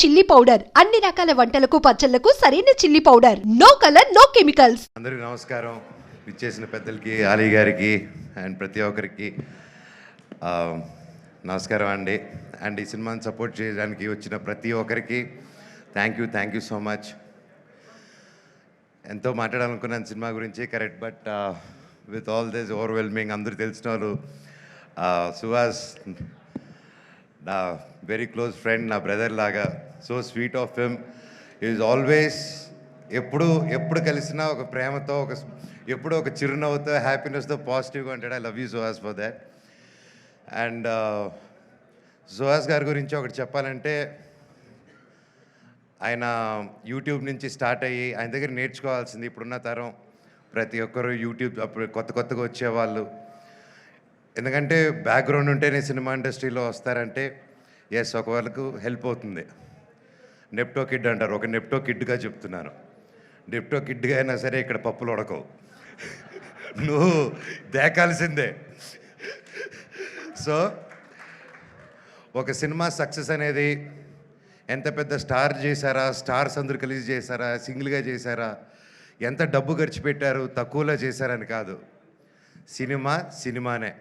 Chilli powder అన్ని రకాల వంటలకు పచ్చళ్లకు సరైన chilli powder. No colour no chemicals. అందరికీ నమస్కారం. ఇచ్చేసిన పెద్దలకి, ఆలీ గారికి అండ్ ప్రతి ఒక్కరికి నమస్కారం అండి. అండ్ ఈ సినిమాని సపోర్ట్ చేయడానికి వచ్చిన ప్రతి ఒక్కరికి థ్యాంక్ యూ సో మచ్. ఎంతో మాట్లాడాలనుకున్నాను సినిమా గురించి, correct. But with all this overwhelming, అందరూ తెలిసిన వాళ్ళు, సుహాస్ నా వెరీ క్లోజ్ ఫ్రెండ్, నా బ్రదర్ లాగా, so sweet of him. Is always ఎప్పుడు కలిసినా ఒక ప్రేమతో, ఎప్పుడు ఒక చిరునవ్వుతో, హ్యాపీనెస్తో, పాజిటివ్గా ఉంటాడు. I love you Suhas for that. And Suhas గారి గురించి ఒకటి చెప్పాలంటే, ఆయన యూట్యూబ్ నుంచి స్టార్ట్ అయ్యి ఆయన దగ్గర నేర్చుకోవాల్సింది ఇప్పుడున్న తరం ప్రతి ఒక్కరు యూట్యూబ్ అప్పుడు కొత్తగా వచ్చేవాళ్ళు. ఎందుకంటే బ్యాక్గ్రౌండ్ ఉంటేనే సినిమా ఇండస్ట్రీలో వస్తారంటే ఎస్, ఒక వాళ్ళకు హెల్ప్ అవుతుంది. నెప్టో కిడ్ అంటారు, ఒక నెప్టో కిడ్గా చెప్తున్నాను. నెప్టో కిడ్గా అయినా సరే ఇక్కడ పప్పులు ఉడకవు, నువ్వు దేకాల్సిందే. సో ఒక సినిమా సక్సెస్ అనేది ఎంత పెద్ద స్టార్ చేశారా, స్టార్స్ అందరూ కలిసి చేశారా, సింగిల్గా చేశారా, ఎంత డబ్బు ఖర్చు పెట్టారు, తక్కువలో చేశారని కాదు. సినిమానే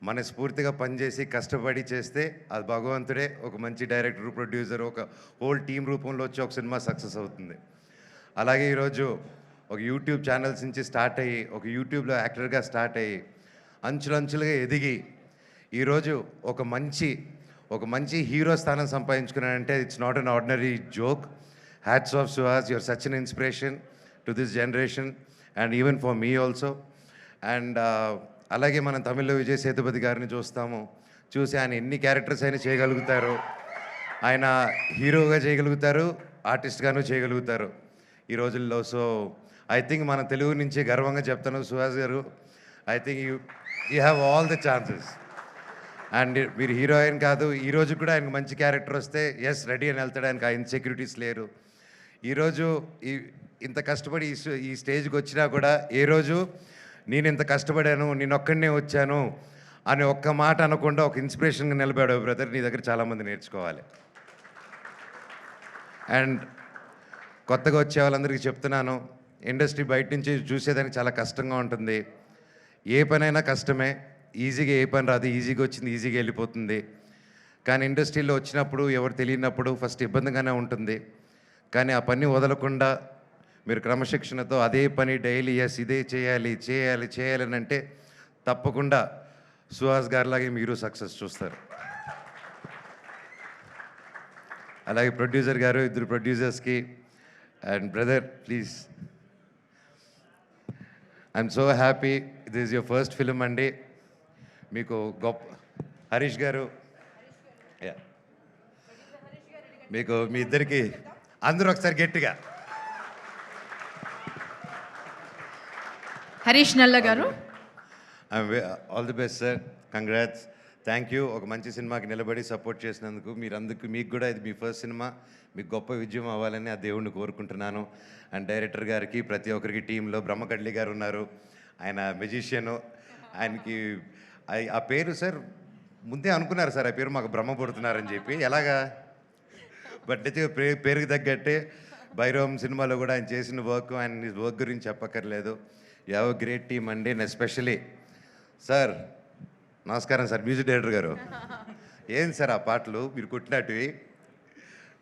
మనస్ఫూర్తిగా పనిచేసి కష్టపడి చేస్తే అది భగవంతుడే ఒక మంచి డైరెక్టర్, ప్రొడ్యూసర్, ఒక హోల్ టీం రూపంలో వచ్చి ఒక సినిమా సక్సెస్ అవుతుంది. అలాగే ఈరోజు ఒక యూట్యూబ్ ఛానల్స్ నుంచి స్టార్ట్ అయ్యి, ఒక యూట్యూబ్లో యాక్టర్గా స్టార్ట్ అయ్యి, అంచులంచులుగా ఎదిగి ఈరోజు ఒక మంచి హీరో స్థానం సంపాదించుకున్నానంటే it's not an ordinary joke. Hats off Suhas, your such an inspiration to this generation and even for me also. And అలాగే మనం తమిళ్లో విజయ్ సేతుపతి గారిని చూసి ఆయన ఎన్ని క్యారెక్టర్స్ అయినా చేయగలుగుతారు. ఆయన హీరోగా చేయగలుగుతారు, ఆర్టిస్ట్గాను చేయగలుగుతారు ఈ రోజుల్లో. సో ఐ థింక్ మన తెలుగు నుంచి గర్వంగా చెప్తాను, సుహాస్ గారు, I think you have all the chances. And మీరు హీరోయిన్ కాదు, ఈరోజు కూడా ఆయనకు మంచి క్యారెక్టర్ వస్తే ఎస్ రెడీ అని వెళ్తాడు. ఆయనకు ఆ ఇన్సెక్యూరిటీస్ లేరు. ఈరోజు ఇంత కష్టపడి ఈ స్టేజ్కి వచ్చినా కూడా ఏ రోజు నేను ఇంత కష్టపడాను, నేను ఒక్కడనే వచ్చాను అని ఒక్క మాట అనకుండా ఒక ఇన్స్పిరేషన్గా నిలబడావు బ్రదర్. నీ దగ్గర చాలామంది నేర్చుకోవాలి. అండ్ కొత్తగా వచ్చే వాళ్ళందరికీ చెప్తున్నాను, ఇండస్ట్రీ బయట నుంచి చూసేదానికి చాలా కష్టంగా ఉంటుంది. ఏ పనైనా కష్టమే, ఈజీగా ఏ పని రాదు, ఈజీగా వచ్చింది ఈజీగా వెళ్ళిపోతుంది. కానీ ఇండస్ట్రీలో వచ్చినప్పుడు ఎవరు తెలియనప్పుడు ఫస్ట్ ఇబ్బందిగానే ఉంటుంది. కానీ ఆ పని వదలకుండా మీరు క్రమశిక్షణతో అదే పని డైలీ ఎస్ ఇదే చేయాలి అని అంటే తప్పకుండా సుహాస్ గారిలాగే మీరు సక్సెస్ చూస్తారు. అలాగే ప్రొడ్యూసర్ గారు, ఇద్దరు ప్రొడ్యూసర్స్కి and brother please, I'm so happy. This is your first film అండి. మీకు గొప్ప హరీష్ గారు, మీకు మీ ఇద్దరికి అందరూ ఒకసారి గట్టిగా హరీష్ నల్ల గారు, all the best sir, congrats, thank you. ఒక మంచి సినిమాకి నిలబడి సపోర్ట్ చేసినందుకు మీకు కూడా ఇది మీ ఫస్ట్ సినిమా, మీకు గొప్ప విజయం అవ్వాలని ఆ దేవుణ్ణి కోరుకుంటున్నాను. అండ్ డైరెక్టర్ గారికి, ప్రతి ఒక్కరికి, టీంలో బ్రహ్మకడ్లి గారు ఉన్నారు, ఆయన మెజిషియను. ఆయనకి ఆ పేరు సార్ ముందే అనుకున్నారు సార్, ఆ పేరు మాకు బ్రహ్మ పుడుతున్నారని చెప్పి, ఎలాగా బట్ అయితే పేరుకి తగ్గట్టే భైరవం సినిమాలో కూడా ఆయన చేసిన వర్క్ గురించి చెప్పక్కర్లేదు. You have a great team అండి. అండ్ ఎస్పెషలీ సార్, నమస్కారం సార్, మ్యూజిక్ డైరెక్టర్ గారు. ఏం సార్ ఆ పాటలు మీరు కొట్టినట్టువి,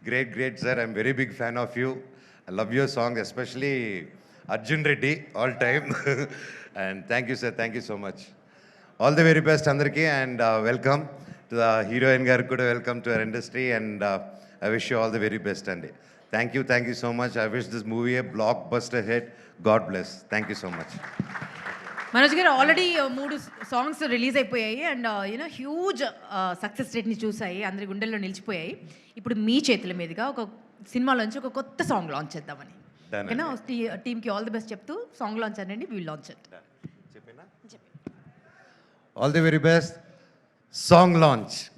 great sir. I'm very big fan of you. I love your song, especially Arjun Reddy all time. And thank you sir, thank you so much. All the very best అందరికీ. And welcome to the heroine గారికి కూడా, welcome to our industry. And I wish you all the very best అండి. Thank you so much. I wish this movie A block buster hit. God bless. Thank you so much. Manoj గారు, already 3 songs release అయిపోయాయి and huge success రేట్ని చూసాయి, అందరి గుండెల్లో నిలిచిపోయాయి. ఇప్పుడు మీ చేతుల మీదుగా ఒక సినిమాలోంచి ఒక కొత్త సాంగ్ లాంచ్ చేద్దామని, ఓకేనా? టీమ్కి ఆల్ ది బెస్ట్ చెప్తూ సాంగ్ లాంచ్ అనండి, we'll launch it. All the very best song launch.